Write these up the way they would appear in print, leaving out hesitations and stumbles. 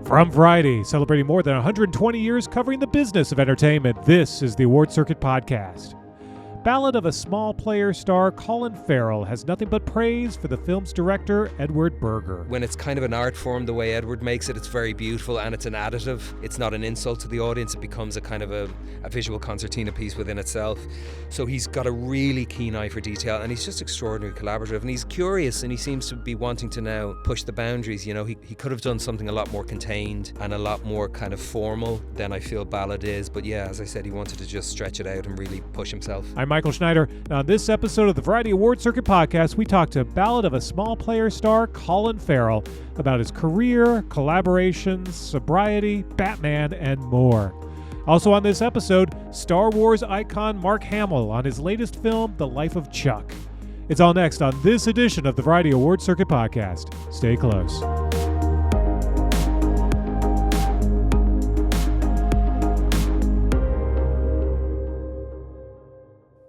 From Variety, celebrating more than 120 years covering the business of entertainment, this is the Award Circuit Podcast. Ballad of a Small Player star Colin Farrell has nothing but praise for the film's director, Edward Berger. When it's kind of an art form, the way Edward makes it, it's very beautiful and it's an additive. It's not an insult to the audience. It becomes a kind of a visual concertina piece within itself. So he's got a really keen eye for detail and he's just extraordinarily collaborative and he's curious and he seems to be wanting to now push the boundaries. You know, he could have done something a lot more contained and a lot more kind of formal than I feel Ballad is. But yeah, as I said, he wanted to just stretch it out and really push himself. I'm Michael Schneider. And on this episode of the Variety Award Circuit Podcast, we talk to Ballad of a Small Player star Colin Farrell about his career, collaborations, sobriety, Batman, and more. Also on this episode, Star Wars icon Mark Hamill on his latest film, The Life of Chuck. It's all next on this edition of the Variety Award Circuit Podcast. Stay close.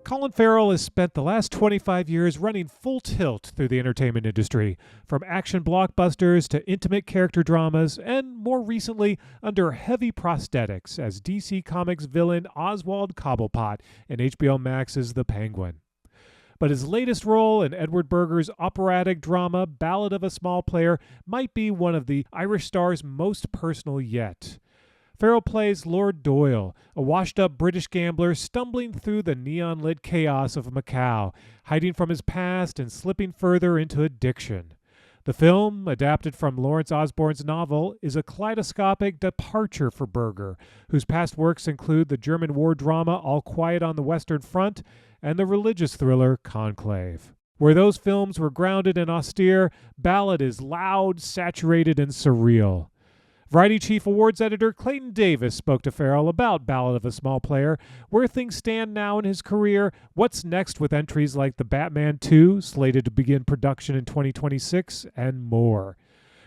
Colin Farrell has spent the last 25 years running full tilt through the entertainment industry, from action blockbusters to intimate character dramas, and more recently, under heavy prosthetics as DC Comics villain Oswald Cobblepot in HBO Max's The Penguin. But his latest role in Edward Berger's operatic drama Ballad of a Small Player might be one of the Irish star's most personal yet. Farrell plays Lord Doyle, a washed-up British gambler stumbling through the neon-lit chaos of Macau, hiding from his past and slipping further into addiction. The film, adapted from Lawrence Osborne's novel, is a kaleidoscopic departure for Berger, whose past works include the German war drama All Quiet on the Western Front and the religious thriller Conclave. Where those films were grounded and austere, Ballad is loud, saturated, and surreal. Variety Chief Awards Editor Clayton Davis spoke to Farrell about Ballad of a Small Player, where things stand now in his career, what's next with entries like The Batman 2, slated to begin production in 2026, and more.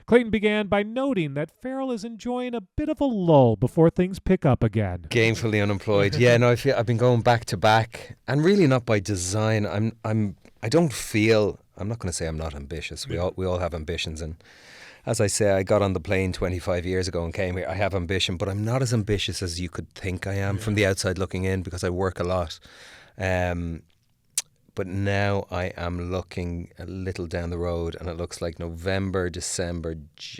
Clayton began by noting that Farrell is enjoying a bit of a lull before things pick up again. Gainfully unemployed. Yeah, no, I've been going back to back, and really not by design. I don't feel. I'm not going to say I'm not ambitious. We all have ambitions, and as I say, I got on the plane 25 years ago and came here. I have ambition, but I'm not as ambitious as you could think I am from the outside looking in because I work a lot. But now I am looking a little down the road and it looks like November, December,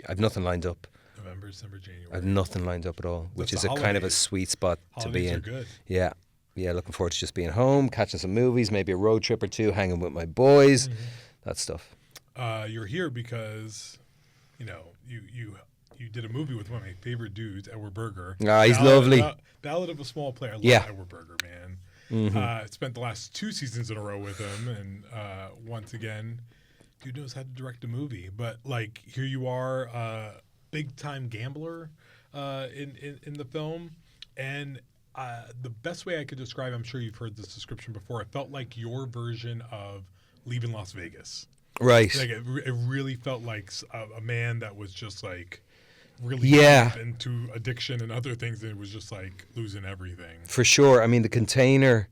I've nothing lined up. November, December, January. I've nothing lined up at all, which is a kind of a sweet spot to be in. Holidays are good. Yeah. Yeah, looking forward to just being home, catching some movies, maybe a road trip or two, hanging with my boys, that stuff. You're here because, you know, you did a movie with one of my favorite dudes, Edward Berger. Ah, he's lovely. Ballad of a Small Player. I love Edward Berger, man. Spent the last 2 seasons in a row with him, and once again, dude knows how to direct a movie. But like, here you are, big time gambler in the film, and the best way I could describe, I'm sure you've heard this description before. It felt like your version of Leaving Las Vegas. Right. Like it really felt like a man that was just like really deep into addiction and other things, and it was just like losing everything. For sure. I mean, the container,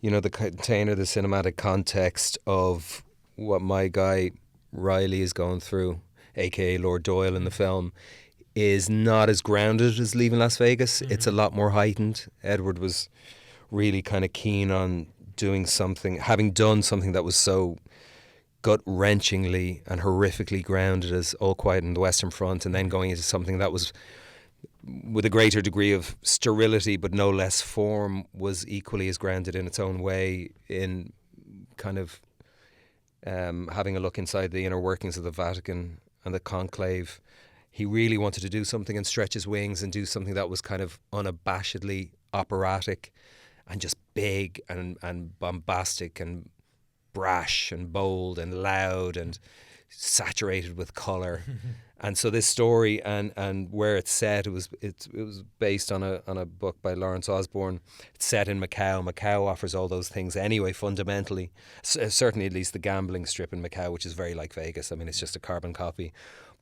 the cinematic context of what my guy Riley is going through, a.k.a. Lord Doyle in the film, is not as grounded as Leaving Las Vegas. It's a lot more heightened. Edward was really kind of keen on doing something, having done something that was so gut-wrenchingly and horrifically grounded as All Quiet on the Western Front, and then going into something that was with a greater degree of sterility but no less form, was equally as grounded in its own way, in kind of having a look inside the inner workings of the Vatican and the Conclave. He really wanted to do something and stretch his wings and do something that was kind of unabashedly operatic and just big and bombastic and brash and bold and loud and saturated with colour. And so this story and where it's set, it was based on a book by Lawrence Osborne. It's set in Macau. Macau offers all those things anyway, fundamentally. Certainly at least the gambling strip in Macau, which is very like Vegas. I mean, it's just a carbon copy.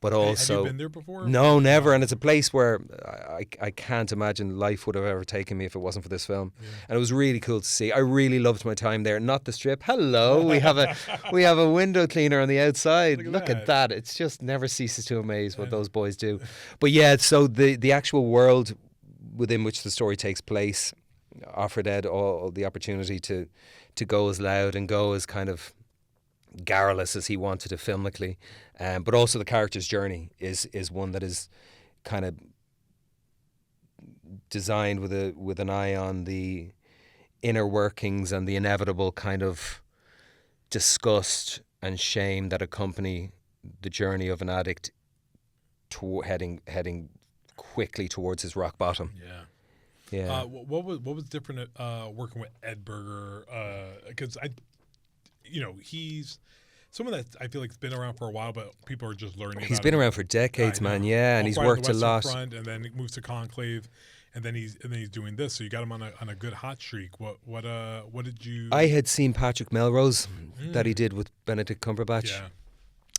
but also... Have you been there before? No, never. And it's a place where I can't imagine life would have ever taken me if it wasn't for this film. Yeah. And it was really cool to see. I really loved my time there. Not the Strip. Hello, we have a window cleaner on the outside. Look at that. It's just never ceases to amaze what those boys do. But yeah, so the actual world within which the story takes place offered Ed all the opportunity to go as loud and go as kind of garrulous as he wanted to filmically, but also the character's journey is one that is kind of designed with an eye on the inner workings and the inevitable kind of disgust and shame that accompany the journey of an addict heading quickly towards his rock bottom. Yeah. What was different working with Ed Berger? Because he's someone that I feel like has been around for a while, but people are just learning. He's been around for decades, man. Yeah, and he's worked a lot. Front, and then it moves to Conclave, and then he's doing this. So you got him on a good hot streak. What did you? I had seen Patrick Melrose that he did with Benedict Cumberbatch,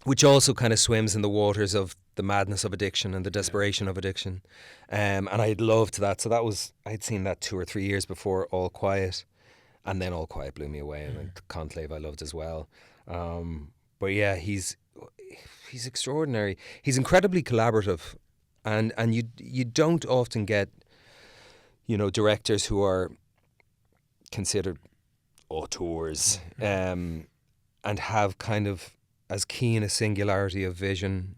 which also kind of swims in the waters of the madness of addiction and the desperation of addiction, and I had loved that. So I'd seen that 2 or 3 years before All Quiet. And then All Quiet blew me away, and Conclave I loved as well. But yeah, he's extraordinary. He's incredibly collaborative, and you don't often get, directors who are considered auteurs, and have kind of as keen a singularity of vision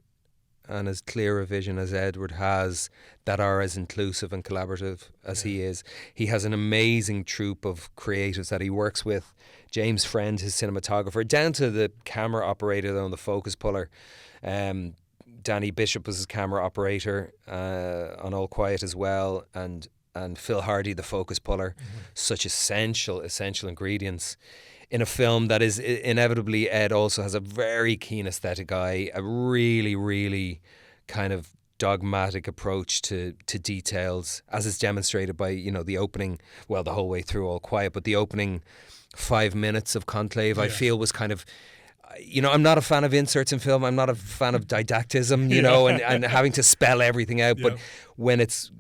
and as clear a vision as Edward has, that are as inclusive and collaborative as he is. He has an amazing troupe of creatives that he works with. James Friend, his cinematographer, down to the camera operator and the focus puller. Danny Bishop was his camera operator on All Quiet as well, and Phil Hardy, the focus puller. Such essential ingredients in a film that is inevitably, Ed also has a very keen aesthetic eye, a really, really kind of dogmatic approach to details, as is demonstrated by, the opening, well, the whole way through All Quiet, but the opening 5 minutes of Conclave, I feel, was kind of, I'm not a fan of inserts in film. I'm not a fan of didactism, and having to spell everything out. But when it's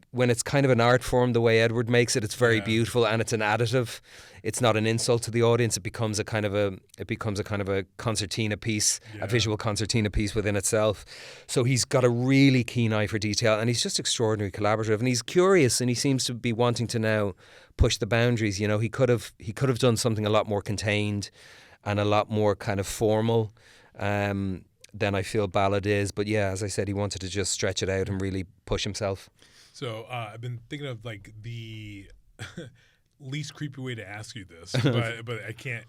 kind of an art form, the way Edward makes it, it's very beautiful, and it's an additive. It's not an insult to the audience. It becomes a kind of a concertina piece, a visual concertina piece within itself. So he's got a really keen eye for detail, and he's just extraordinarily collaborative, and he's curious, and he seems to be wanting to now push the boundaries. He could have done something a lot more contained and a lot more kind of formal than I feel Ballad is. But yeah, as I said, he wanted to just stretch it out and really push himself. So I've been thinking of like the least creepy way to ask you this, but I can't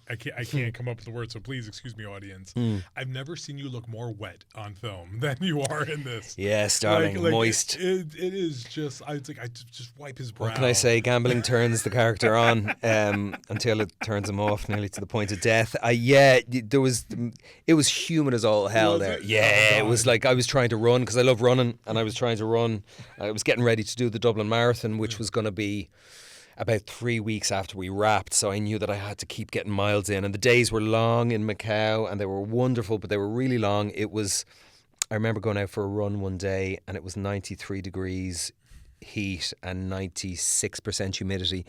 come up with the word. So please excuse me, audience. I've never seen you look more wet on film than you are in this. Yes, darling, moist. It is just. I just wipe his brow. What can I say? Gambling turns the character on until it turns him off, nearly to the point of death. It was human as all hell there. It was like I was trying to run because I love running, and I was trying to run. I was getting ready to do the Dublin Marathon, which was going to be about 3 weeks after we wrapped, so I knew that I had to keep getting miles in, and the days were long in Macau, and they were wonderful, but they were really long. I remember going out for a run one day, and it was 93 degrees heat and 96% humidity,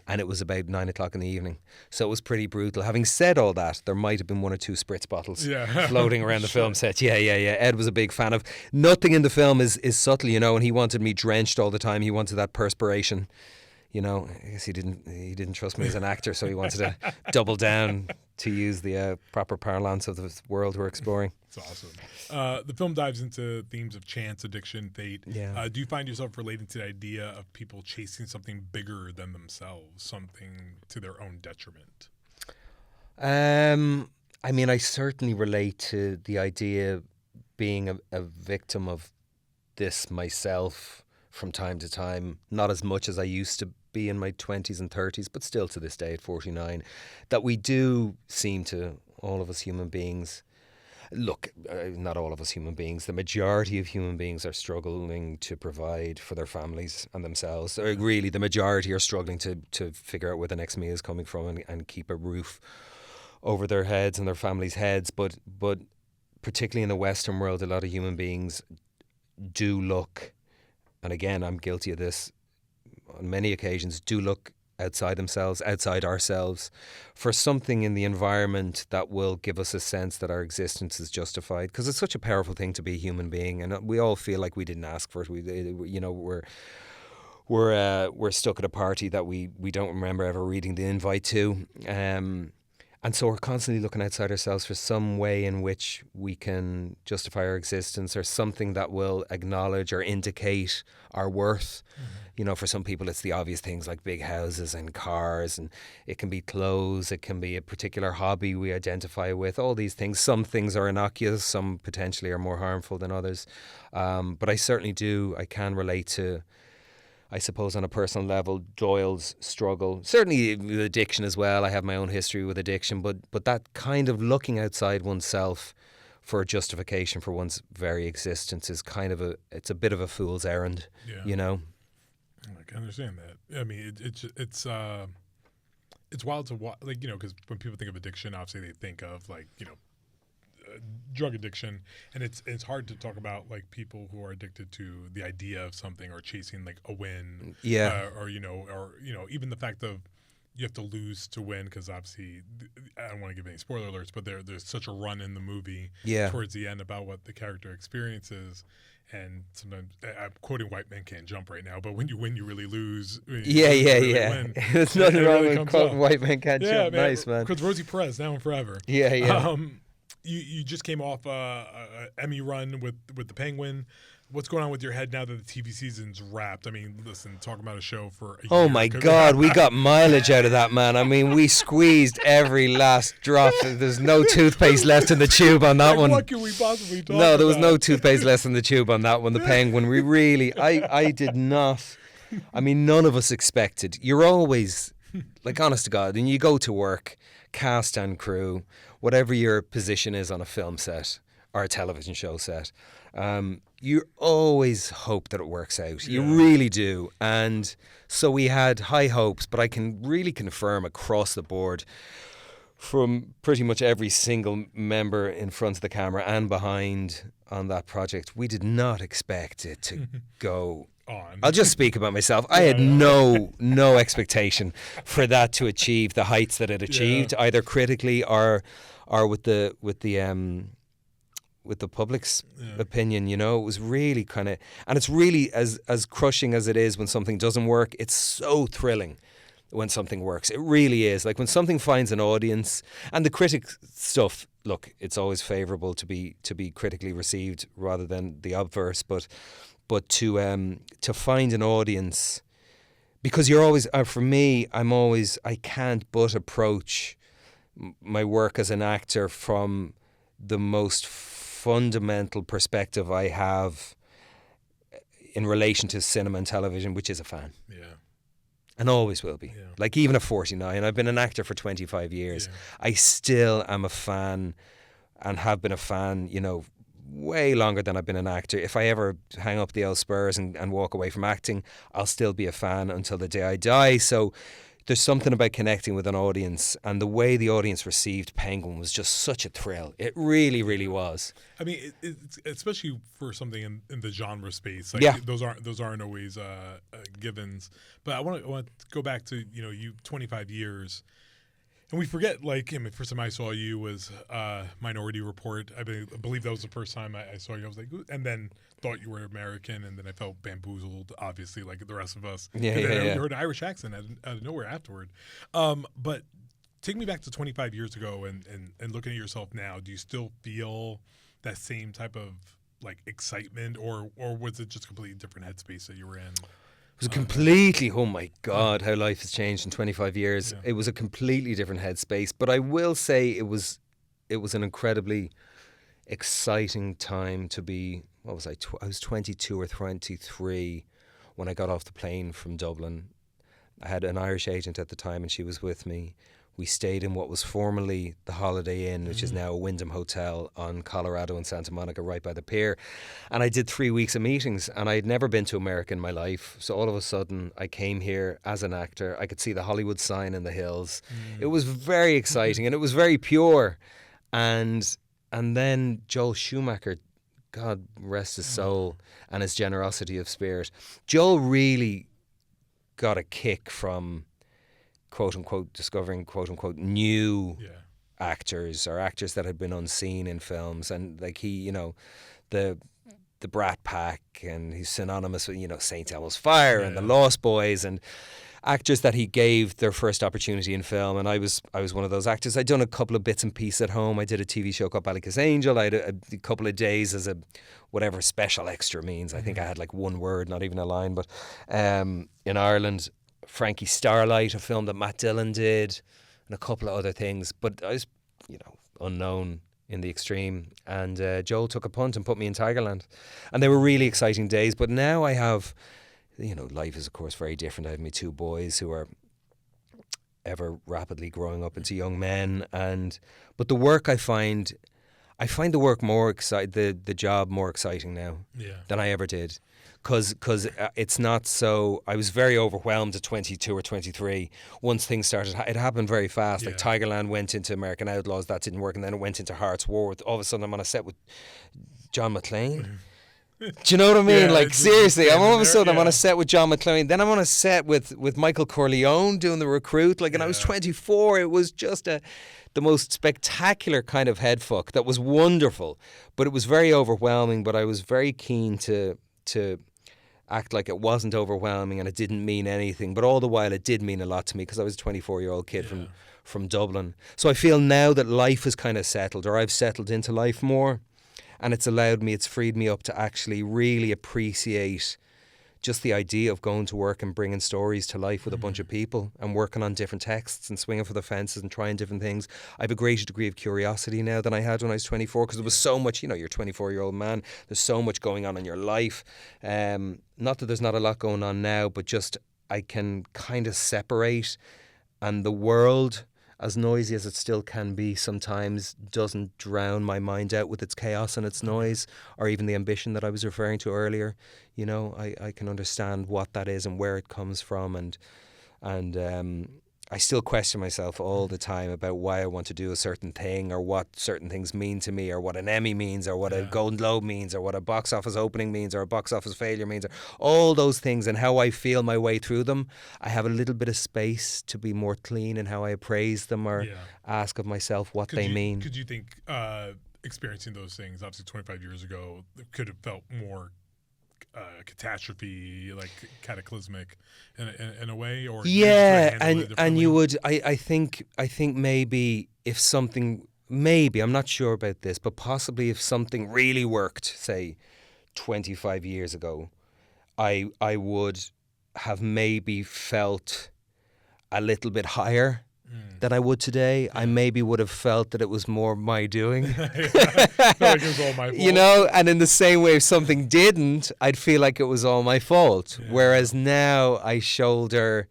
and it was about 9 o'clock in the evening, so it was pretty brutal. Having said all that, there might have been 1 or 2 spritz bottles floating around the film set. Ed was a big fan of nothing in the film is subtle, and he wanted me drenched all the time. He wanted that perspiration. I guess he didn't trust me as an actor, so he wanted to double down, to use the proper parlance of the world we're exploring. It's awesome. The film dives into themes of chance, addiction, fate. Yeah. Do you find yourself relating to the idea of people chasing something bigger than themselves, something to their own detriment? I certainly relate to the idea of being a victim of this myself from time to time, not as much as I used to be in my 20s and 30s, but still to this day at 49, that we do seem to, all of us human beings, not all of us human beings, the majority of human beings are struggling to provide for their families and themselves. Or really, the majority are struggling to figure out where the next meal is coming from and keep a roof over their heads and their families' heads. But particularly in the Western world, a lot of human beings do look, and again, I'm guilty of this on many occasions, do look outside themselves, outside ourselves, for something in the environment that will give us a sense that our existence is justified. Because it's such a powerful thing to be a human being, and we all feel like we didn't ask for it. We're stuck at a party that we don't remember ever reading the invite to, and so we're constantly looking outside ourselves for some way in which we can justify our existence, or something that will acknowledge or indicate our worth. You know, for some people it's the obvious things like big houses and cars, and it can be clothes, it can be a particular hobby we identify with, all these things. Some things are innocuous, some potentially are more harmful than others. But I certainly I can relate to, I suppose, on a personal level, Doyle's struggle. Certainly with addiction as well. I have my own history with addiction, but that kind of looking outside oneself for a justification for one's very existence is kind of it's a bit of a fool's errand, you know? I can understand that. I mean, it's wild to watch, like, you know, because when people think of addiction, obviously they think of, like, you know, drug addiction, and it's hard to talk about, like, people who are addicted to the idea of something, or chasing, like, a win, or even the fact of you have to lose to win, because obviously I don't want to give any spoiler alerts, but there's such a run in the movie towards the end about what the character experiences. And sometimes, I'm quoting "White Men Can't Jump" right now, but when you win, you really lose. There's nothing wrong with quoting "White Men Can't Jump." Man, nice, man. Because Rosie Perez, Now and Forever. You just came off a Emmy run with the Penguin. What's going on with your head now that the TV season's wrapped? I mean, listen, talking about a show for a year. Oh my God, we got mileage out of that, man. I mean, we squeezed every last drop. There's no toothpaste left in the tube on that one. What can we possibly talk about? No, there was no toothpaste left in the tube on that one. The Penguin, we really, I did not. I mean, none of us expected. You're always, like, honest to God, and you go to work, cast and crew, whatever your position is on a film set or a television show set, you always hope that it works out. You really do. And so we had high hopes, but I can really confirm across the board from pretty much every single member in front of the camera and behind on that project, we did not expect it to go on. I'll just speak about myself. I had no expectation for that to achieve the heights that it achieved, either critically or with the public's opinion. You know, it was really kind of, and it's really as crushing as it is when something doesn't work. It's so thrilling when something works. It really is. Like when something finds an audience, and the critic stuff. Look, it's always favourable to be critically received rather than the obverse, but to find an audience, because you're always, for me, I can't but approach my work as an actor from the most fundamental perspective I have in relation to cinema and television, which is a fan. Yeah. And always will be. Yeah. Like even at 49, I've been an actor for 25 years. Yeah. I still am a fan and have been a fan, you know, way longer than I've been an actor. If I ever hang up the old spurs and walk away from acting, I'll still be a fan until the day I die. So there's something about connecting with an audience, and the way the audience received Penguin was just such a thrill. It really, really was. I mean, it's especially for something in the genre space. Like, those aren't always givens. But I want to go back to, you know, you 25 years. And we forget, like, I mean, first time I saw you was Minority Report. I believe that was the first time I saw you. I was like, and then thought you were American, and then I felt bamboozled, obviously, like the rest of us. Yeah, and then I heard an Irish accent out of nowhere afterward. But take me back to 25 years ago and looking at yourself now. Do you still feel that same type of, like, excitement, or was it just a completely different headspace that you were in? It was completely, oh my God, how life has changed in 25 years. Yeah. It was a completely different headspace. But I will say it was an incredibly exciting time to be, what was I? I was 22 or 23 when I got off the plane from Dublin. I had an Irish agent at the time, and she was with me. We stayed in what was formerly the Holiday Inn, which is now a Wyndham Hotel on Colorado and Santa Monica, right by the pier. And I did 3 weeks of meetings, and I had never been to America in my life. So all of a sudden, I came here as an actor. I could see the Hollywood sign in the hills. It was very exciting, and it was very pure. And And then Joel Schumacher, God rest his soul and his generosity of spirit. Joel really got a kick from, quote unquote, discovering, quote unquote, new actors or actors that had been unseen in films. And like he, you know, the Brat Pack, and he's synonymous with, you know, St. Elmo's Fire and the Lost Boys, and actors that he gave their first opportunity in film. And I was one of those actors. I'd done a couple of bits and pieces at home. I did a TV show called Ballad Angel. I had a couple of days as a whatever special extra means. I think I had like one word, not even a line. But in Ireland, Frankie Starlight, a film that Matt Dillon did, and a couple of other things. But I was, you know, unknown in the extreme. And Joel took a punt and put me in Tigerland. And they were really exciting days. But now I have, you know, life is of course very different. I have my two boys who are ever rapidly growing up into young men, but the work I find the work more the job more exciting now than I ever did, because it's not so. I was very overwhelmed at 22 or 23 once things started. It happened very fast. Like Tigerland went into American Outlaws, that didn't work, and then it went into Hearts War. All of a sudden I'm on a set with John McClane. Do you know what I mean? Like seriously, I'm all of a sudden I'm on a set with John McClane. Then I'm on a set with Michael Corleone doing The Recruit. Like, and I was 24. It was just the most spectacular kind of head fuck that was wonderful, but it was very overwhelming. But I was very keen to act like it wasn't overwhelming and it didn't mean anything. But all the while, it did mean a lot to me because I was a 24-year-old kid from Dublin. So I feel now that life is kind of settled, or I've settled into life more. And it's freed me up to actually really appreciate just the idea of going to work and bringing stories to life with a bunch of people and working on different texts and swinging for the fences and trying different things. I have a greater degree of curiosity now than I had when I was 24, because there was so much, you know, you're a 24-year-old man, there's so much going on in your life. Not that there's not a lot going on now, but just I can kind of separate, and the world, as noisy as it still can be sometimes, doesn't drown my mind out with its chaos and its noise, or even the ambition that I was referring to earlier. You know, I can understand what that is and where it comes from, and I still question myself all the time about why I want to do a certain thing, or what certain things mean to me, or what an Emmy means, or what a Golden Globe means, or what a box office opening means, or a box office failure means, or all those things, and how I feel my way through them. I have a little bit of space to be more clean in how I appraise them, or ask of myself what they mean. Could you think experiencing those things, obviously 25 years ago, could have felt more catastrophe, like cataclysmic in a way, or and you would I think maybe if something, maybe, I'm not sure about this, but possibly if something really worked, say 25 years ago, I would have maybe felt a little bit higher than I would today. I maybe would have felt that it was more my doing. Like it was all my fault. You know, and in the same way, if something didn't, I'd feel like it was all my fault. Whereas now I shoulder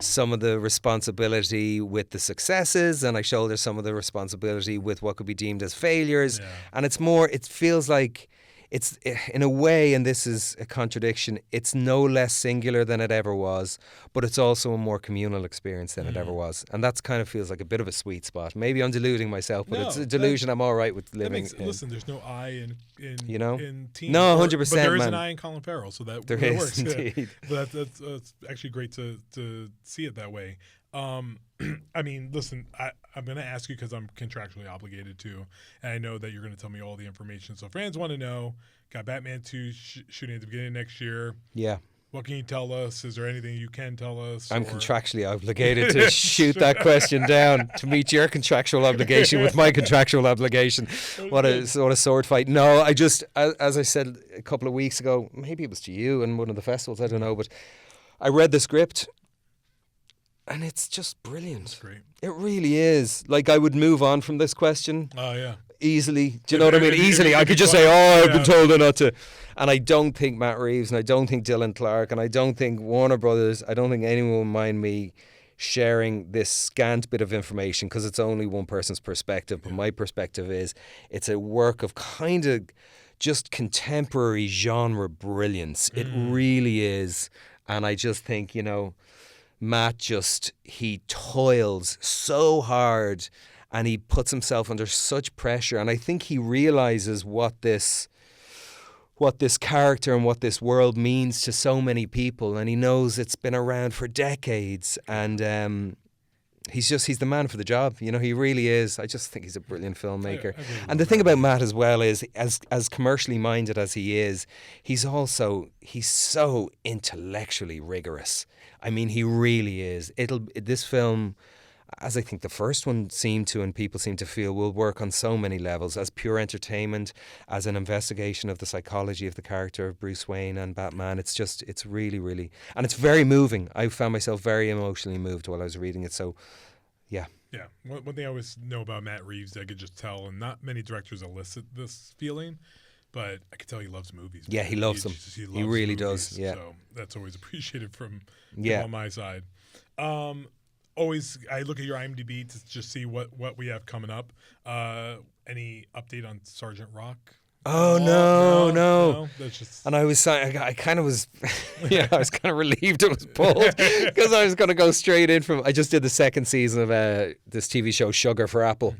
some of the responsibility with the successes, and I shoulder some of the responsibility with what could be deemed as failures. And it's more, it feels like it's, in a way, and this is a contradiction, it's no less singular than it ever was, but it's also a more communal experience than it ever was. And that's kind of feels like a bit of a sweet spot. Maybe I'm deluding myself, but it's a delusion I'm all right with living in. Listen, there's no I in you know? in Teen. No, 100%, but there is man. an I in Colin Farrell, so that there really is, works. indeed. But that's actually great to see it that way. I mean, listen, I'm going to ask you because I'm contractually obligated to, and I know that you're going to tell me all the information. So fans want to know, got Batman 2 shooting at the beginning of next year. Yeah. What can you tell us? Is there anything you can tell us? I'm contractually obligated to shoot that question down, to meet your contractual obligation with my contractual obligation. What a sword fight. No, I just, as I said a couple of weeks ago, maybe it was to you in one of the festivals, I don't know, but I read the script. And it's just brilliant. That's great. It really is. Like, I would move on from this question. Oh, yeah. Easily. Do you know what I mean? Easily. I could just say, I've been told not to. And I don't think Matt Reeves, and I don't think Dylan Clark, and I don't think Warner Brothers, I don't think anyone will mind me sharing this scant bit of information, because it's only one person's perspective. But my perspective is, it's a work of kind of just contemporary genre brilliance. It really is. And I just think, you know, Matt he toils so hard and he puts himself under such pressure. And I think he realizes what this character and what this world means to so many people, and he knows it's been around for decades, and he's the man for the job. You know, he really is. I just think he's a brilliant filmmaker. And the thing about Matt as well is, as commercially minded as he is, he's so intellectually rigorous. I mean, he really is. This film, as I think the first one seemed to, and people seem to feel, will work on so many levels, as pure entertainment, as an investigation of the psychology of the character of Bruce Wayne and Batman. It's really, really, and it's very moving. I found myself very emotionally moved while I was reading it. So, yeah. Yeah. One thing I always know about Matt Reeves, I could just tell, and not many directors elicit this feeling, but I could tell he loves movies. Yeah, he loves them. He really does. Yeah. So that's always appreciated from on my side. Always, I look at your IMDb to just see what we have coming up. Any update on Sergeant Rock? Oh, no. That's just... And I kind of was, I was kind of relieved it was pulled, because I was going to go straight in I just did the second season of this TV show Sugar for Apple.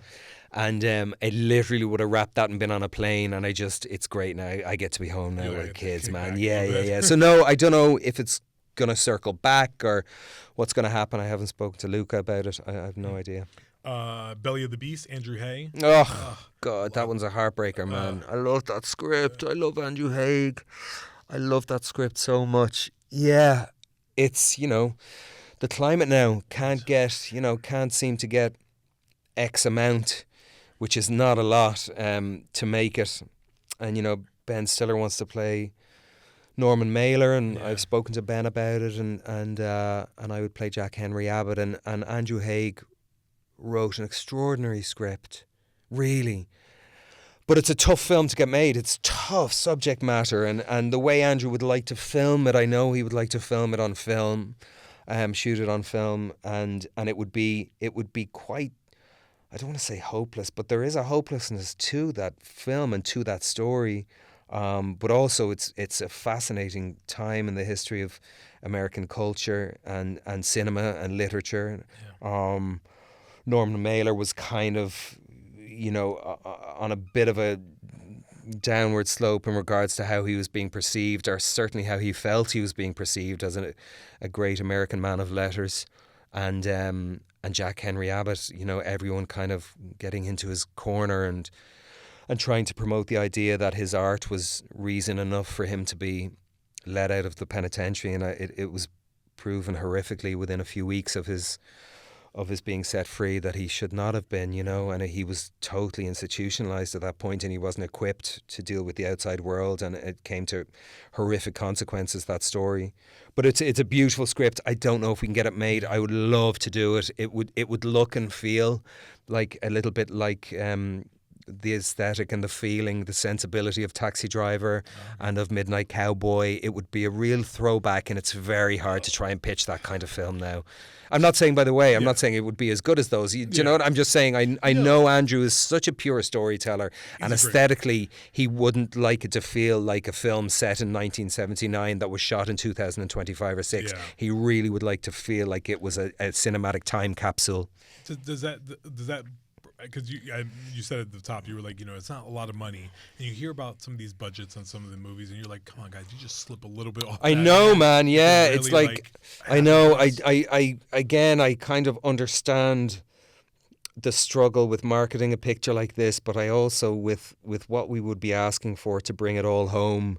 And I literally would have wrapped that and been on a plane, and it's great now. I get to be home now with the kids, man. Yeah. So no, I don't know if it's going to circle back or what's going to happen. I haven't spoken to Luca about it. I have no idea. Belly of the Beast, Andrew Haigh. Oh, God, that one's a heartbreaker, man. I love that script. I love Andrew Haigh. I love that script so much. Yeah, it's, the climate now can't seem to get X amount, which is not a lot, to make it. And, Ben Stiller wants to play Norman Mailer, and I've spoken to Ben about it, and I would play Jack Henry Abbott, and Andrew Haigh wrote an extraordinary script, really. But it's a tough film to get made. It's tough subject matter, and the way Andrew would like to film it, I know he would like to film it on film, shoot it on film, and it would be quite, I don't want to say hopeless, but there is a hopelessness to that film and to that story. But also it's a fascinating time in the history of American culture and cinema and literature. Yeah. Norman Mailer was kind of, on a bit of a downward slope in regards to how he was being perceived, or certainly how he felt he was being perceived as a great American man of letters. And Jack Henry Abbott, everyone kind of getting into his corner and trying to promote the idea that his art was reason enough for him to be let out of the penitentiary, and it was proven horrifically within a few weeks of his being set free that he should not have been, and he was totally institutionalized at that point, and he wasn't equipped to deal with the outside world, and it came to horrific consequences, that story. But it's a beautiful script. I don't know if we can get it made. I would love to do it. It would look and feel like a little bit like the aesthetic and the feeling, the sensibility of Taxi Driver and of Midnight Cowboy. It would be a real throwback, and it's very hard to try and pitch that kind of film now. I'm not saying, by the way, I'm not saying it would be as good as those. Do you know what I'm just saying? I know Andrew is such a pure storyteller, and aesthetically, he wouldn't like it to feel like a film set in 1979 that was shot in 2025 or 6. Yeah. He really would like to feel like it was a cinematic time capsule. Does that because you said at the top, you were like, it's not a lot of money, and you hear about some of these budgets on some of the movies, and you're like, come on, guys, you just slip a little bit off. I know, man. Yeah, really, it's like I know. I kind of understand the struggle with marketing a picture like this, but I also with what we would be asking for to bring it all home.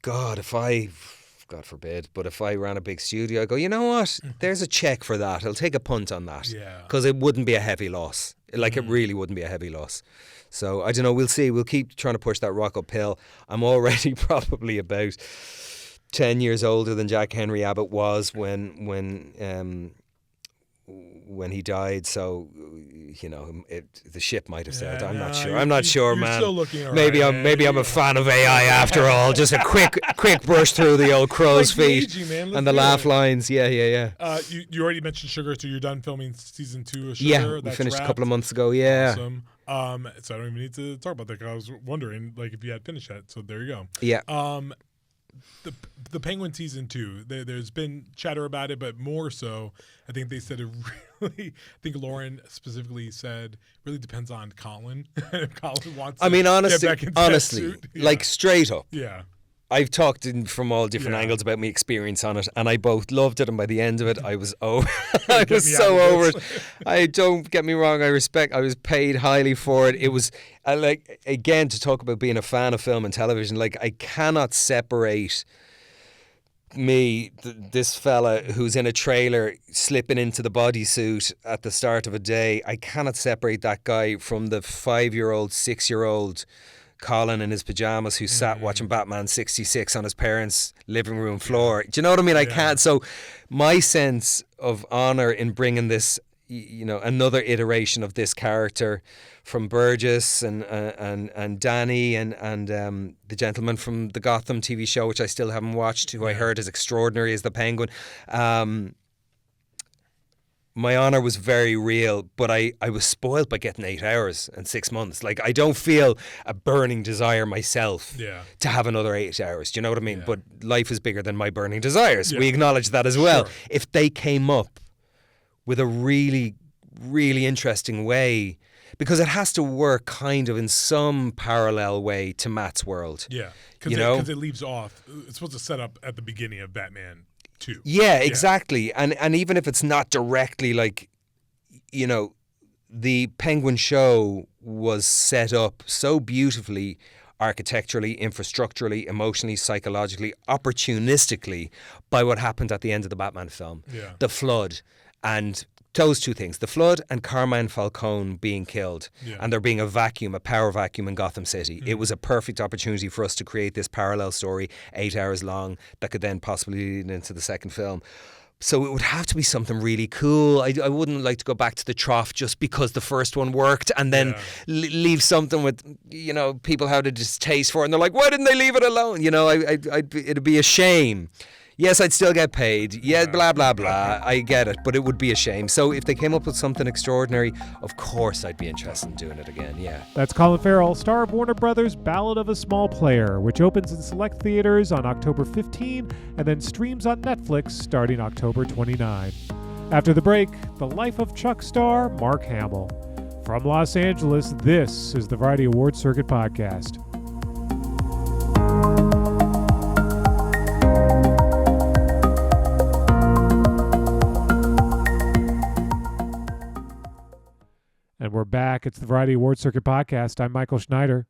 God forbid, but if I ran a big studio, I go, you know what? There's a check for that. I'll take a punt on that. Yeah. Because it wouldn't be a heavy loss. Like, it really wouldn't be a heavy loss. So, I don't know. We'll see. We'll keep trying to push that rock uphill. I'm already probably about 10 years older than Jack Henry Abbott was when he died. So, the ship might have said, I'm not sure. I'm not sure, man. Still looking all maybe right, I'm a fan of AI after all. Just a quick brush through the old crow's feet and the laugh lines. Yeah. You already mentioned Sugar, so you're done filming season 2 of Sugar. Yeah, we finished a couple of months ago. Yeah. Awesome. So I don't even need to talk about that, because I was wondering if you had finished that. So there you go. Yeah. the Penguin season 2. There's been chatter about it, but more so, I think they said it really. I think Lauren specifically said really depends on Colin. If Colin wants. I mean, honestly, get back into that suit. like straight up. Yeah. I've talked from all different angles about my experience on it, and I both loved it, and by the end of it, I was I was so over it. I don't get me wrong. I was paid highly for it. It was like, again, to talk about being a fan of film and television. Like, I cannot separate this fella who's in a trailer slipping into the bodysuit at the start of a day. I cannot separate that guy from the 5-year-old, 6-year-old Colin in his pajamas who sat watching Batman 66 on his parents' living room floor. Do you know what I mean? I can't. So my sense of honor in bringing this, another iteration of this character from Burgess and Danny and the gentleman from the Gotham TV show, which I still haven't watched, who I heard is extraordinary as the Penguin. My honor was very real, but I was spoiled by getting 8 hours and 6 months. Like, I don't feel a burning desire myself to have another 8 hours. Do you know what I mean? Yeah. But life is bigger than my burning desires. Yeah. We acknowledge that as well. Sure. If they came up with a really, really interesting way, because it has to work kind of in some parallel way to Matt's world. Yeah, because it leaves off. It's supposed to set up at the beginning of Batman 2. Yeah, exactly. And even if it's not directly like, the Penguin show was set up so beautifully, architecturally, infrastructurally, emotionally, psychologically, opportunistically by what happened at the end of the Batman film. Yeah. The flood and those two things, the flood and Carmine Falcone being killed, and there being a power vacuum in Gotham City. It was a perfect opportunity for us to create this parallel story, 8 hours long, that could then possibly lead into the second film. So it would have to be something really cool. I wouldn't like to go back to the trough just because the first one worked and then leave something with, people had a distaste for it and they're like, why didn't they leave it alone? It'd be a shame. Yes, I'd still get paid. Yeah, blah, blah, blah. I get it, but it would be a shame. So if they came up with something extraordinary, of course I'd be interested in doing it again, yeah. That's Colin Farrell, star of Warner Brothers' Ballad of a Small Player, which opens in select theaters on October 15 and then streams on Netflix starting October 29. After the break, the life of Chuck star Mark Hamill. From Los Angeles, this is the Variety Awards Circuit Podcast. And we're back. It's the Variety Awards Circuit Podcast. I'm Michael Schneider.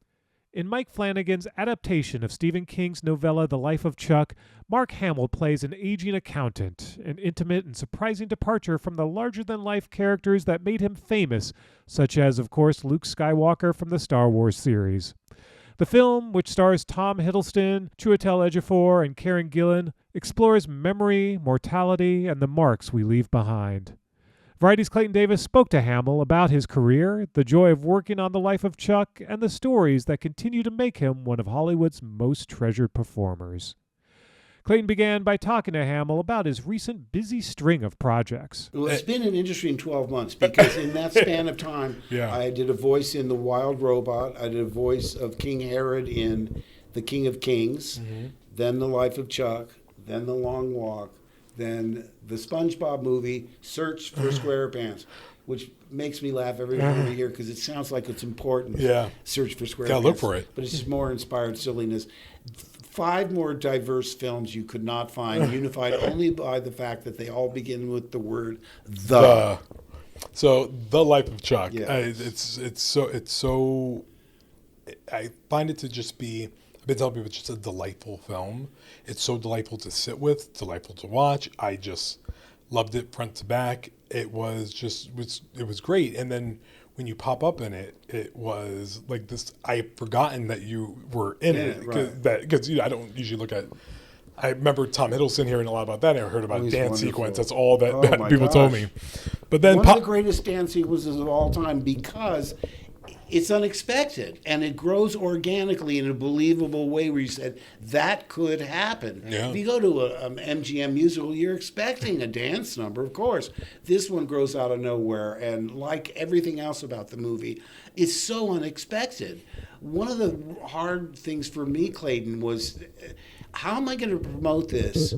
In Mike Flanagan's adaptation of Stephen King's novella The Life of Chuck, Mark Hamill plays an aging accountant, an intimate and surprising departure from the larger-than-life characters that made him famous, such as, of course, Luke Skywalker from the Star Wars series. The film, which stars Tom Hiddleston, Chiwetel Ejiofor, and Karen Gillan, explores memory, mortality, and the marks we leave behind. Variety's Clayton Davis spoke to Hamill about his career, the joy of working on The Life of Chuck, and the stories that continue to make him one of Hollywood's most treasured performers. Clayton began by talking to Hamill about his recent busy string of projects. Well, it's been an interesting 12 months because in that span of time, I did a voice in The Wild Robot, I did a voice of King Herod in The King of Kings, then The Life of Chuck, then The Long Walk, then the SpongeBob movie, Search for SquarePants, which makes me laugh every time I hear because it sounds like it's important. Yeah. Search for SquarePants. Gotta look for it. But it's just more inspired silliness. 5 more diverse films you could not find, unified only by the fact that they all begin with the word the. So, The Life of Chuck. Yes. It's so. I find it to just be. I've been telling people it's just a delightful film. It's so delightful to sit with, delightful to watch. I just loved it front to back. It was great. And then when you pop up in it, it was like this. I had forgotten that you were in it because I don't usually look at. I remember Tom Hiddleston hearing a lot about that. And I heard about dance sequence. That's all that people told me. But then one of the greatest dance sequences of all time because it's unexpected and it grows organically in a believable way where you said that could happen. Yeah. If you go to an MGM musical, you're expecting a dance number, of course. This one grows out of nowhere, and like everything else about the movie, it's so unexpected. One of the hard things for me, Clayton, was how am I going to promote this?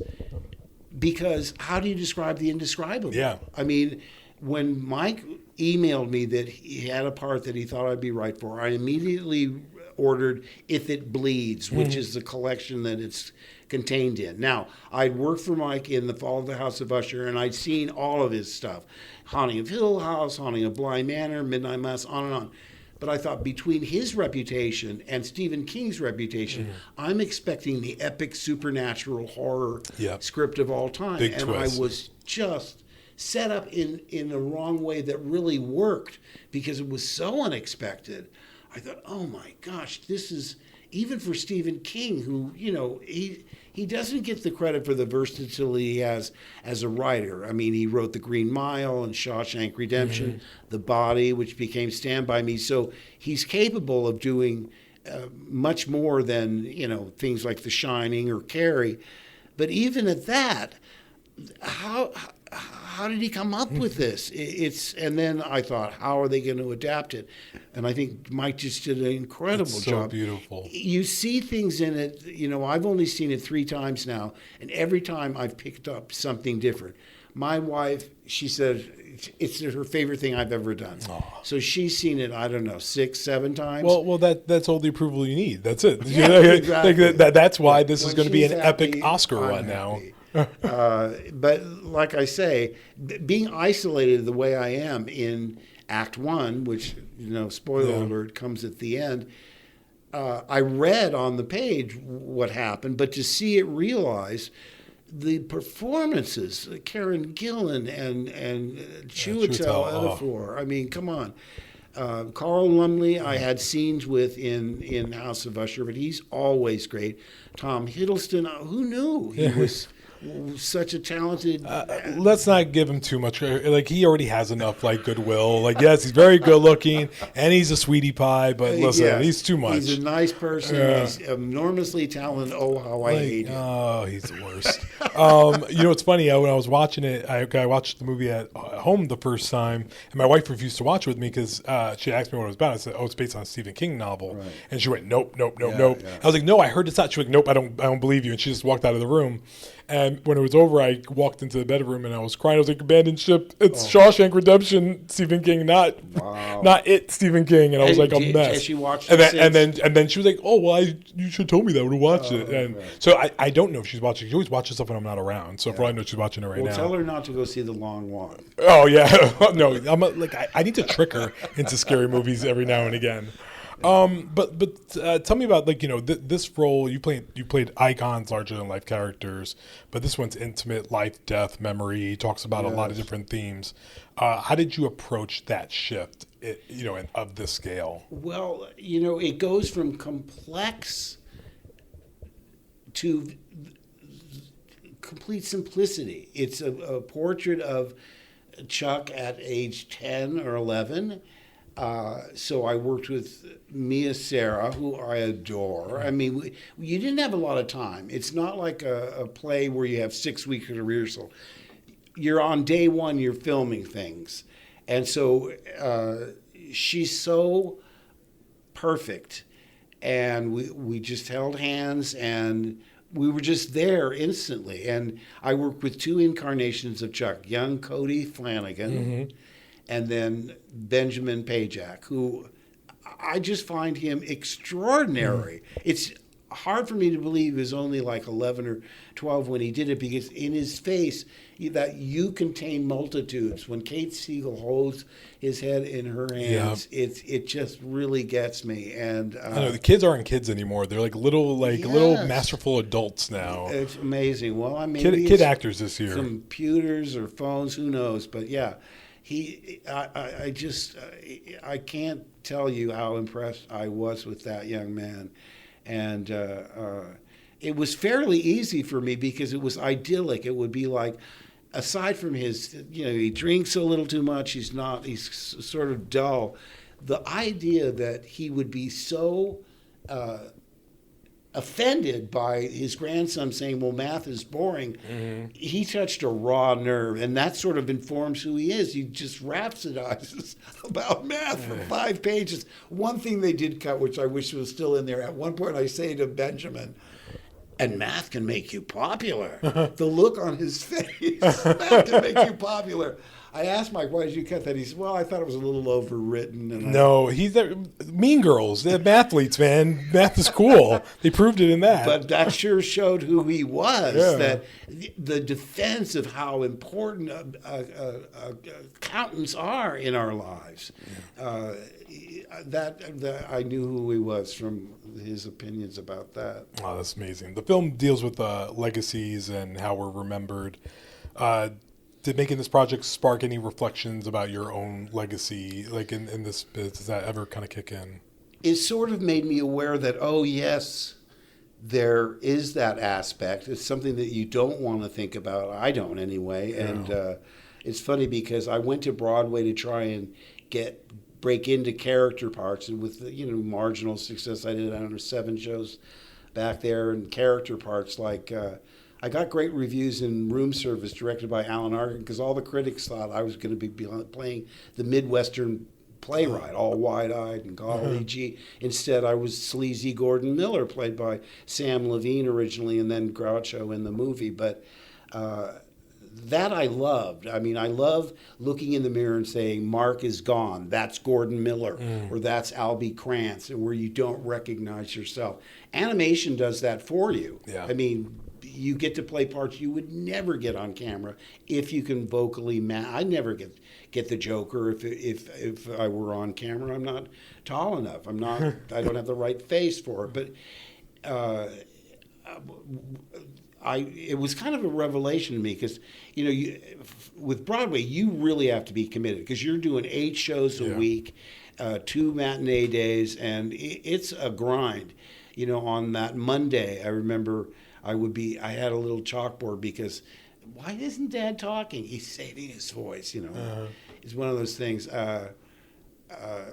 Because how do you describe the indescribable? Yeah. I mean, when Mike emailed me that he had a part that he thought I'd be right for, I immediately ordered If It Bleeds, which is the collection that it's contained in. Now, I'd worked for Mike in The Fall of the House of Usher, and I'd seen all of his stuff. Haunting of Hill House, Haunting of Bly Manor, Midnight Mass, on and on. But I thought between his reputation and Stephen King's reputation, I'm expecting the epic supernatural horror script of all time. Big and twist. I was just set up in the wrong way that really worked because it was so unexpected. I thought, oh my gosh, this is, even for Stephen King, who, you know, he doesn't get the credit for the versatility he has as a writer. I mean, he wrote The Green Mile and Shawshank Redemption, The Body, which became Stand By Me. So he's capable of doing much more than, you know, things like The Shining or Carrie. But even at that, how did he come up with this? And then I thought, how are they going to adapt it? And I think Mike just did an incredible job. So beautiful. You see things in it, you know, I've only seen it 3 times now, and every time I've picked up something different. My wife, she said it's her favorite thing I've ever done. Oh. So she's seen it, I don't know, 6, 7 times. Well, that's all the approval you need. That's it. Yeah, exactly. That's why this is When going to be an she's epic happy, Oscar I'm right now. But like I say, being isolated the way I am in Act 1, which, you know, spoiler alert, comes at the end, I read on the page what happened, but to see it realized, the performances, Karen Gillan and Chiwetel Ejiofor, I mean, come on. Carl Lumley, I had scenes with in House of Usher, but he's always great. Tom Hiddleston, who knew he was such a talented... let's not give him too much. Like, he already has enough, like, goodwill. Like, yes, he's very good looking, and he's a sweetie pie, but listen, he's too much. He's a nice person. He's enormously talented. Oh, how I hate him. Oh, he's the worst. You know, it's funny. When I was watching it, I watched the movie at home the first time, and my wife refused to watch it with me because she asked me what it was about. I said, "Oh, it's based on a Stephen King novel," and she went, "Nope." Yeah. I was like, "No, I heard it's not." She was like, "Nope, I don't believe you," and she just walked out of the room. And when it was over, I walked into the bedroom and I was crying. I was like, "Abandoned ship. It's Shawshank Redemption, Stephen King, not it, Stephen King." And I was like, "A mess." Has she watched and it then she was like, "Oh, well, you should have told me that. I would have watched it." And so I don't know if she's watching. She always watches stuff when I'm not around. So for all I know, she's watching it right now. Well, tell her not to go see The Long Walk. Oh yeah, no. I need to trick her into scary movies every now and again. But tell me about, like, you know, this role you played icons, larger than life characters, but this one's intimate, life, death, memory. Talks about a lot of different themes. How did you approach that shift, you know, of this scale? Well, you know, it goes from complex to complete simplicity. It's a portrait of Chuck at age 10 or 11. So I worked with Mia Sara, who I adore. I mean, you didn't have a lot of time. It's not like a play where you have 6 weeks of rehearsal. You're on day 1, you're filming things. And so she's so perfect. And we just held hands and we were just there instantly. And I worked with 2 incarnations of Chuck, young Cody Flanagan, and then Benjamin Pajak, who I just find him extraordinary. It's hard for me to believe he was only like 11 or 12 when he did it, because in his face, that "you contain multitudes," when Kate Siegel holds his head in her hands, it just really gets me. And I know the kids aren't kids anymore; they're like little masterful adults now. It's amazing. Well, I mean, kid actors this year, computers or phones, who knows? But yeah. I can't tell you how impressed I was with that young man. And it was fairly easy for me because it was idyllic. It would be like, aside from his, you know, he drinks a little too much, he's sort of dull. The idea that he would be so offended by his grandson saying, "Well, math is boring," he touched a raw nerve, and that sort of informs who he is. He just rhapsodizes about math for 5 pages. One thing they did cut, which I wish was still in there, at one point I say to Benjamin, And math can make you popular. The look on his face, math can make you popular. I asked Mike, why did you cut that? He said, well, I thought it was a little overwritten. And he's Mean Girls. They're mathletes, man. Math is cool. They proved it in that. But that sure showed who he was. Yeah. That the defense of how important accountants are in our lives. Yeah. That I knew who he was from his opinions about that. Oh, that's amazing. The film deals with legacies and how we're remembered. Did making this project spark any reflections about your own legacy, like in this bit? Does that ever kind of kick in? It sort of made me aware that, oh, yes, there is that aspect. It's something that you don't want to think about. I don't anyway. Yeah. And it's funny because I went to Broadway to try and break into character parts, and with marginal success, I did 7 shows back there, and character parts like. I got great reviews in Room Service, directed by Alan Arkin, because all the critics thought I was going to be playing the Midwestern playwright, all wide-eyed and golly gee. Instead, I was sleazy Gordon Miller, played by Sam Levine originally, and then Groucho in the movie. But that I loved. I mean, I love looking in the mirror and saying, Mark is gone. That's Gordon Miller, or that's Albie Krantz, where you don't recognize yourself. Animation does that for you. Yeah. I mean, you get to play parts you would never get on camera if you can vocally I never get the Joker if I were on camera. I'm not tall enough. I don't have the right face for it. But it was kind of a revelation to me because with Broadway you really have to be committed because you're doing 8 shows a week, 2 matinee days, and it's a grind. On that Monday, I remember. I had a little chalkboard because why isn't Dad talking? He's saving his voice, It's one of those things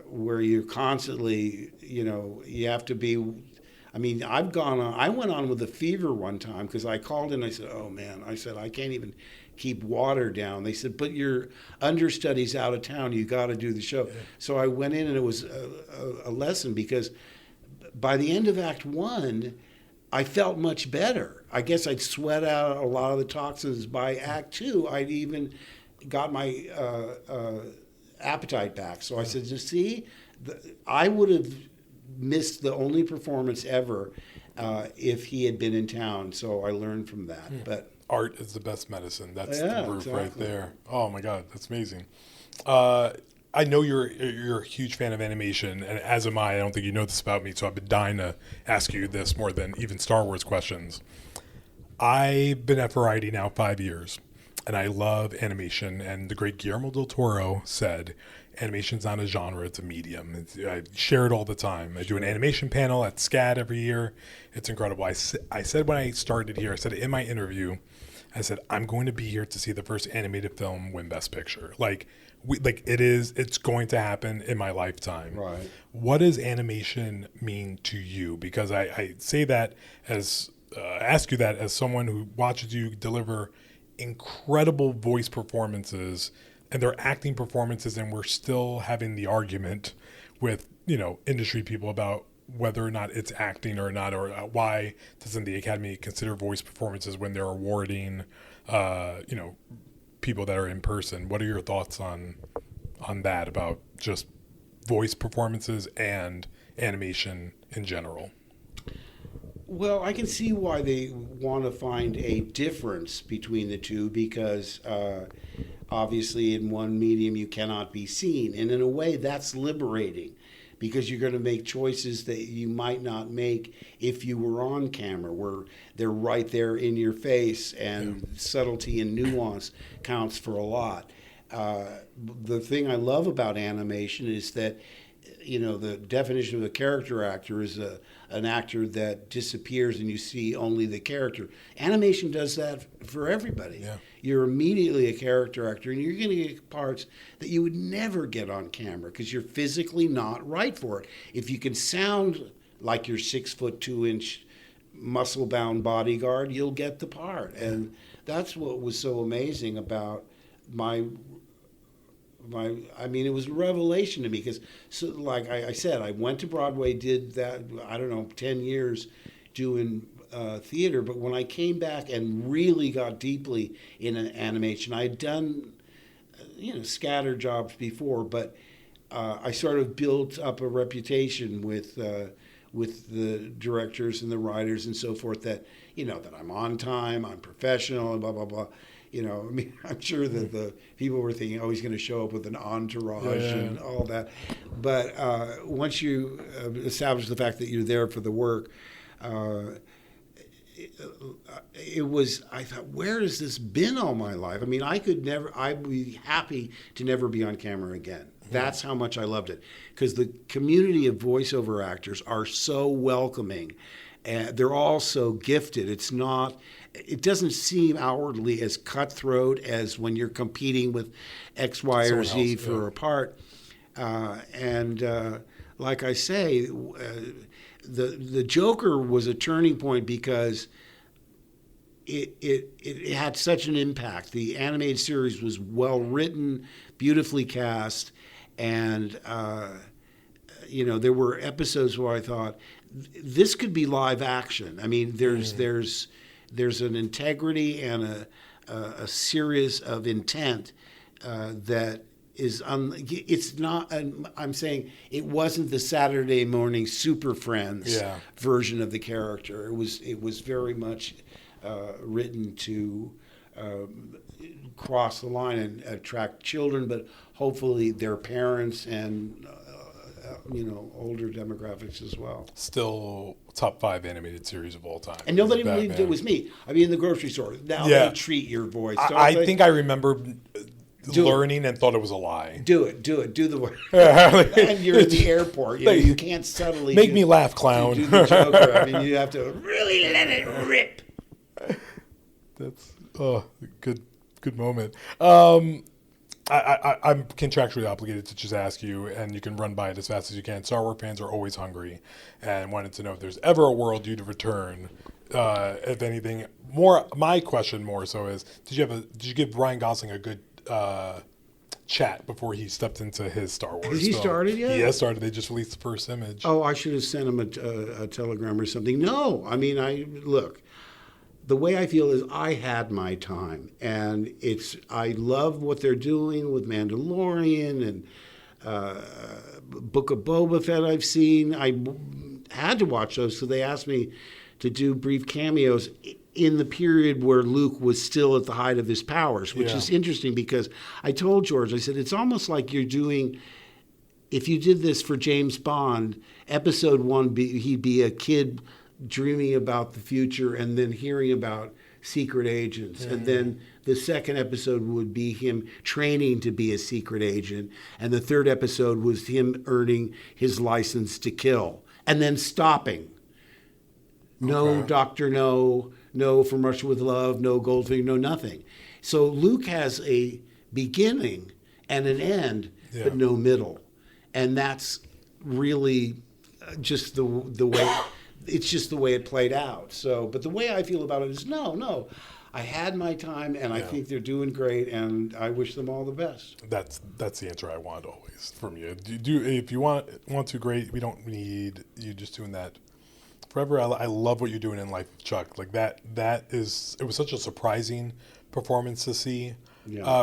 where you're constantly, you have to be. I mean, I went on with a fever one time because I called in. I said, oh, man. I said, I can't even keep water down. They said, but your understudy's out of town. You got to do the show. Yeah. So I went in and it was a lesson because by the end of Act 1, I felt much better. I guess I'd sweat out a lot of the toxins. By Act 2, I'd even got my appetite back. So I said, you see, I would have missed the only performance ever if he had been in town. So I learned from that. But art is the best medicine. That's the proof right there. Oh my God, that's amazing. I know you're a huge fan of animation, and as am I. I don't think you know this about me, so I've been dying to ask you this more than even Star Wars questions. I've been at Variety now 5 years, and I love animation. And the great Guillermo del Toro said, animation's not a genre, it's a medium. I share it all the time. I do an animation panel at SCAD every year. It's incredible. I said when I started here, I said it in my interview, I said, I'm going to be here to see the first animated film win Best Picture. It's going to happen in my lifetime. Right. What does animation mean to you? Because I say that as, ask you that as someone who watches you deliver incredible voice performances, and they're acting performances, and we're still having the argument with, industry people about whether or not it's acting or not, or why doesn't the Academy consider voice performances when they're awarding, people that are in person. What are your thoughts on that, about just voice performances and animation in general? Well, I can see why they want to find a difference between the two because obviously in one medium you cannot be seen. And in a way that's liberating because you're going to make choices that you might not make if you were on camera, where they're right there in your face, and subtlety and nuance counts for a lot. The thing I love about animation is that, the definition of a character actor is an actor that disappears and you see only the character. Animation does that for everybody. Yeah. You're immediately a character actor, and you're going to get parts that you would never get on camera because you're physically not right for it. If you can sound like your 6'2" muscle-bound bodyguard, you'll get the part. And that's what was so amazing about it was a revelation to me because, like I said, I went to Broadway, did that, 10 years doing theater, but when I came back and really got deeply in animation, I had done scattered jobs before, but I sort of built up a reputation with the directors and the writers and so forth that that I'm on time, I'm professional, and blah blah blah. I'm sure that the people were thinking, oh, he's going to show up with an entourage and all that. But once you establish the fact that you're there for the work, I thought, where has this been all my life? I mean, I'd be happy to never be on camera again. That's how much I loved it. Because the community of voiceover actors are so welcoming. And they're all so gifted. It doesn't seem outwardly as cutthroat as when you're competing with X, Y, or Z for a part. Like I say, the Joker was a turning point because it had such an impact. The animated series was well written, beautifully cast, and there were episodes where I thought this could be live action. I mean, there's an integrity and a series of intent that is it's not. I'm saying it wasn't the Saturday morning Super Friends version of the character. It was very much written to cross the line and attract children, but hopefully their parents and older demographics as well. Still top 5 animated series of all time. And nobody believed it was me. I mean, in the grocery store, now they treat your voice. I think I remember learning and thought it was a lie. Do the voice. And you're in the airport. You can't subtly make me laugh, clown. Do the Joker. I mean, you have to really let it rip. That's good moment. I'm contractually obligated to just ask you, and you can run by it as fast as you can. Star Wars fans are always hungry, and wanted to know if there's ever a world you'd return. If anything, my question more so is, did you give Ryan Gosling a good chat before he stepped into his Star Wars? Has he started yet? He has started. They just released the first image. Oh, I should have sent him a telegram or something. No, I mean, look. The way I feel is I had my time, and I love what they're doing with Mandalorian and Book of Boba Fett I've seen. I had to watch those, so they asked me to do brief cameos in the period where Luke was still at the height of his powers, which is interesting because I told George, I said, it's almost like you're doing, if you did this for James Bond, episode 1, he'd be a kid dreaming about the future and then hearing about secret agents. And then the second episode would be him training to be a secret agent. And the third episode was him earning his license to kill and then stopping. No, Doctor, no From Russia with Love, no Goldfinger, no nothing. So Luke has a beginning and an end, but no middle. And that's really just the way... It's just the way it played out. So, but the way I feel about it is no. I had my time, and I think they're doing great, and I wish them all the best. That's the answer I want always from you. If you want to, great. We don't need you just doing that forever. I love what you're doing in Life of Chuck. Like that is, it was such a surprising performance to see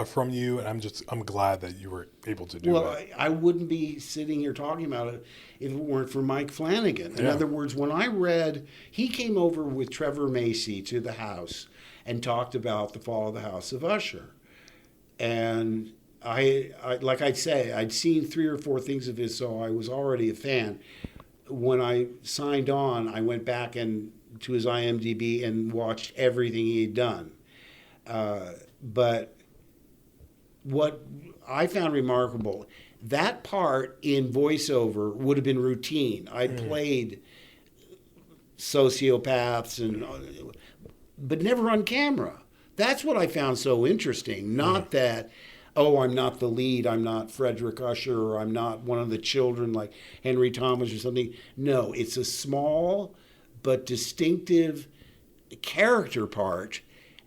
from you, and I'm glad that you were able to do it. Well, I wouldn't be sitting here talking about it if it weren't for Mike Flanagan. In other words, when I read, he came over with Trevor Macy to the house and talked about the fall of the House of Usher. And I like I'd say, I'd seen 3 or 4 things of his, so I was already a fan. When I signed on, I went back to his IMDb and watched everything he had done. But what I found remarkable, that part in voiceover would have been routine. I'd played sociopaths but never on camera. That's what I found so interesting. Not that, I'm not the lead, I'm not Frederick Usher, or I'm not one of the children like Henry Thomas or something. No, it's a small but distinctive character part,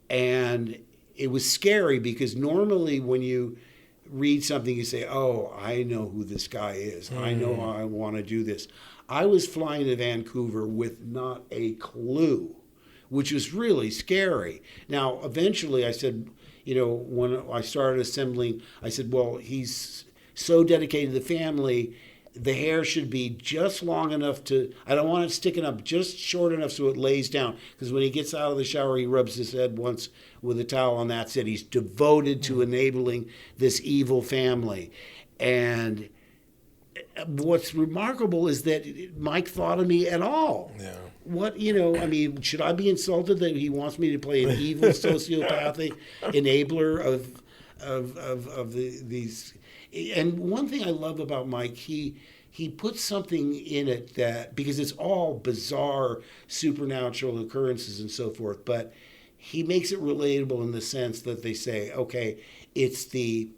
and it was scary because normally when you read something, you say, I know who this guy is. I know how I want to do this. I was flying to Vancouver with not a clue which was really scary. Now, eventually I said, when I started assembling, I said, well, he's so dedicated to the family, the hair should be just long enough I don't want it sticking up, just short enough so it lays down. Because when he gets out of the shower, he rubs his head once with a towel, and that's it. He's devoted to enabling this evil family. And what's remarkable is that Mike thought of me at all. Yeah. What, should I be insulted that he wants me to play an evil sociopathic enabler of these? And one thing I love about Mike, he puts something in it that, because it's all bizarre supernatural occurrences and so forth, but he makes it relatable in the sense that they say, okay, it's the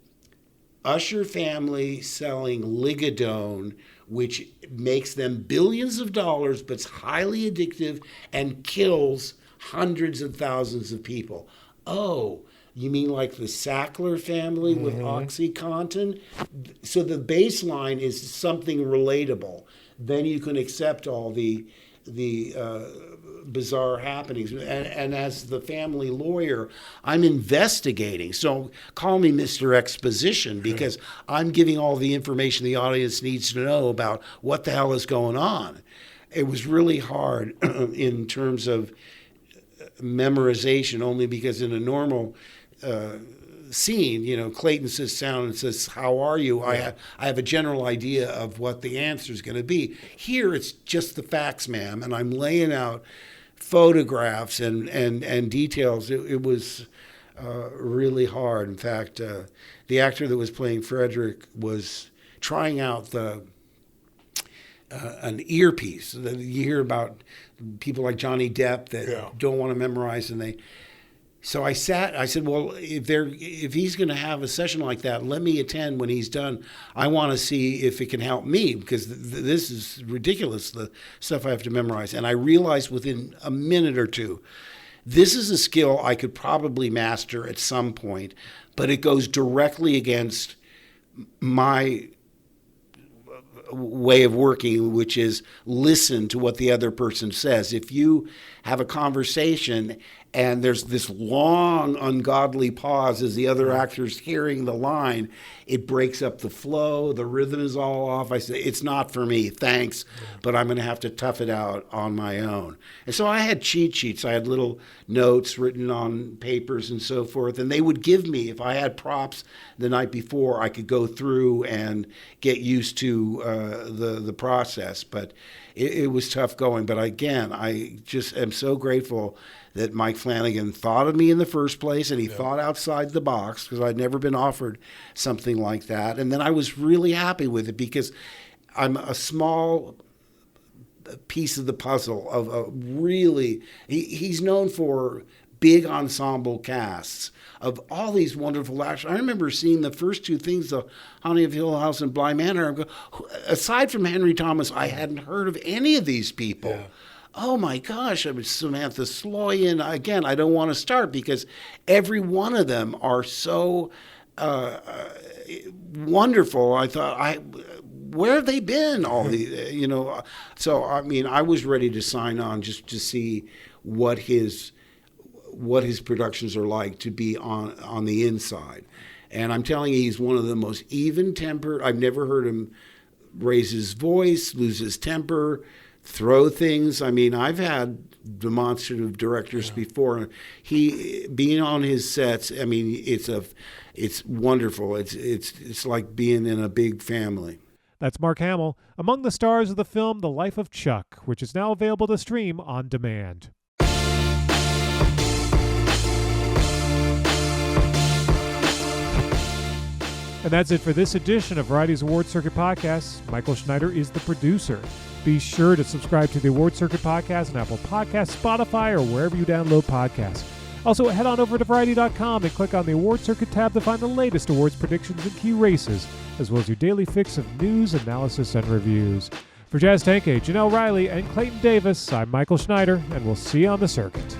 Usher family selling Ligadone, which makes them billions of dollars, but it's highly addictive and kills hundreds of thousands of people. Oh, you mean like the Sackler family with OxyContin? So the baseline is something relatable. Then you can accept all the bizarre happenings. And as the family lawyer, I'm investigating. So call me Mr. Exposition, because I'm giving all the information the audience needs to know about what the hell is going on. It was really hard in terms of memorization, only because in a normal scene, Clayton sits down and says, "How are you?" Yeah. I have a general idea of what the answer is going to be. Here, it's just the facts, ma'am, and I'm laying out photographs and details. It was really hard. In fact, the actor that was playing Frederick was trying out an earpiece. You hear about people like Johnny Depp that don't want to memorize, So I said, well, if he's going to have a session like that, let me attend when he's done. I want to see if it can help me, because this is ridiculous, the stuff I have to memorize. And I realized within a minute or two, this is a skill I could probably master at some point, but it goes directly against my way of working, which is listen to what the other person says. If you have a conversation and there's this long, ungodly pause as the other actor's hearing the line, it breaks up the flow, the rhythm is all off. I say, it's not for me, thanks, but I'm going to have to tough it out on my own. And so I had cheat sheets. I had little notes written on papers and so forth, and they would give me, if I had props the night before, I could go through and get used to the process. But it was tough going. But again, I just am so grateful that Mike Flanagan thought of me in the first place, and he thought outside the box, because I'd never been offered something like that. And then I was really happy with it, because I'm a small piece of the puzzle of a really, he's known for big ensemble casts of all these wonderful actors. I remember seeing the first two things, the Honey of Hill House and Bly Manor. Aside from Henry Thomas, I hadn't heard of any of these people. Yeah. Oh my gosh, I mean, Samantha Sloyan. Again, I don't want to start, because every one of them are so wonderful. I thought, where have they been all these, So, I mean, I was ready to sign on just to see what his productions are like to be on the inside. And I'm telling you, he's one of the most even-tempered. I've never heard him raise his voice, lose his temper, throw things. I mean, I've had demonstrative directors before. He being on his sets, I mean, it's wonderful. It's like being in a big family. That's Mark Hamill, among the stars of the film The Life of Chuck, which is now available to stream on demand. And that's it for this edition of Variety's Award Circuit Podcast. Michael Schneider is the producer. Be sure to subscribe to the Award Circuit Podcast on Apple Podcasts, Spotify, or wherever you download podcasts. Also, head on over to Variety.com and click on the Award Circuit tab to find the latest awards predictions and key races, as well as your daily fix of news, analysis, and reviews. For Jazz Tanke, Janelle Riley, and Clayton Davis, I'm Michael Schneider, and we'll see you on the circuit.